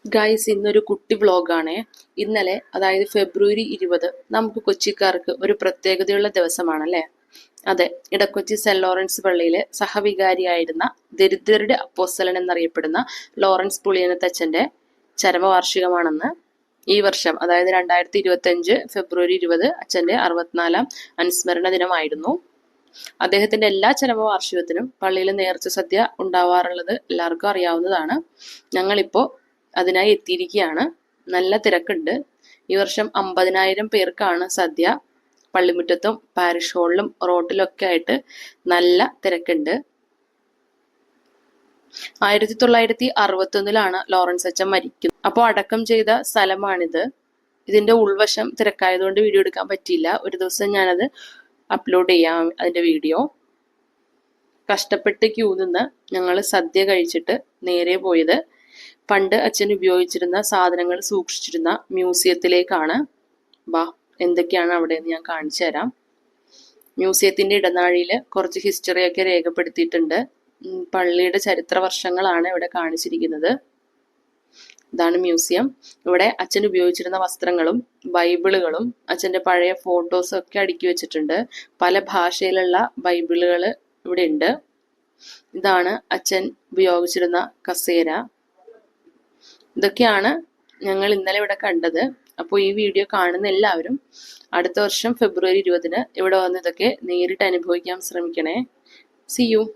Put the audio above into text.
Guys, ഇന്നൊരു കുട്ടി വ്ളോഗാണേ. ഇന്നലെ, അതായത് ഫെബ്രുവരി 20, നമുക്ക് കൊച്ചിക്കാർക്ക് ഒരു പ്രത്യേകതയുള്ള ദിവസമാണല്ലേ. അതെ, ഇടക്കൊച്ചി സെന്റ് ലോറൻസ് പള്ളിയിലെ സഹവികാരിയായിരുന്ന ദരിദ്രരുടെ അപ്പോസ്തലൻ എന്നറിയപ്പെടുന്ന ലോറൻസ് പുളിയനത്തച്ഛന്റെ ചരമവാർഷികമാണെന്ന്. ഈ വർഷം, അതായത് 2025 ഫെബ്രുവരി 20 അച്ഛന്റെ 64-ാം അനുസ്മരണ ദിനമായിരുന്നു. അദ്ദേഹത്തിന്റെ എല്ലാ ചരമവാർഷികത്തിനും പള്ളിയിൽ നേർച്ച സദ്യ ഉണ്ടാവാറുള്ളത് എല്ലാവർക്കും അറിയാവുന്നതാണ്. ഞങ്ങളിപ്പോ അതിനായി എത്തിയിരിക്കുകയാണ്. നല്ല തിരക്കുണ്ട്. ഈ വർഷം 50,000 പേർക്കാണ് സദ്യ. പള്ളിമുറ്റത്തും പാരിഷ് ഹാളിലും റോട്ടിലൊക്കെ ആയിട്ട് നല്ല തിരക്കുണ്ട്. 1961 ലോറൻസ് അച്ഛൻ മരിക്കുന്നത്. അപ്പോൾ അടക്കം ചെയ്ത സ്ഥലമാണിത്. ഇതിന്റെ ഉൾവശം തിരക്കായതുകൊണ്ട് വീഡിയോ എടുക്കാൻ പറ്റിയില്ല. ഒരു ദിവസം ഞാനത് അപ്ലോഡ് ചെയ്യാം, അതിന്റെ വീഡിയോ. കഷ്ടപ്പെട്ട് ക്യൂ നിന്ന് ഞങ്ങൾ സദ്യ കഴിച്ചിട്ട് നേരെ പോയത് പണ്ട് അച്ഛൻ ഉപയോഗിച്ചിരുന്ന സാധനങ്ങൾ സൂക്ഷിച്ചിരുന്ന മ്യൂസിയത്തിലേക്കാണ്. എന്തൊക്കെയാണ് അവിടെ എന്ന് ഞാൻ കാണിച്ചു തരാം. മ്യൂസിയത്തിന്റെ ഇടനാഴിയിൽ കുറച്ച് ഹിസ്റ്ററിയൊക്കെ രേഖപ്പെടുത്തിയിട്ടുണ്ട്. പള്ളിയുടെ ചരിത്ര വർഷങ്ങളാണ് ഇവിടെ കാണിച്ചിരിക്കുന്നത്. ഇതാണ് മ്യൂസിയം. ഇവിടെ അച്ഛൻ ഉപയോഗിച്ചിരുന്ന വസ്ത്രങ്ങളും ബൈബിളുകളും അച്ഛന്റെ പഴയ ഫോട്ടോസും ഒക്കെ അടുക്കി വെച്ചിട്ടുണ്ട്. പല ഭാഷയിലുള്ള ബൈബിളുകൾ ഇവിടെ ഉണ്ട്. ഇതാണ് അച്ഛൻ ഉപയോഗിച്ചിരുന്ന കസേര. ഇതൊക്കെയാണ് ഞങ്ങൾ ഇന്നലെ ഇവിടെ കണ്ടത്. അപ്പോൾ ഈ വീഡിയോ കാണുന്ന എല്ലാവരും അടുത്ത വർഷം ഫെബ്രുവരി 20 ഇവിടെ വന്ന് ഇതൊക്കെ നേരിട്ട് അനുഭവിക്കാൻ ശ്രമിക്കണേ. See you.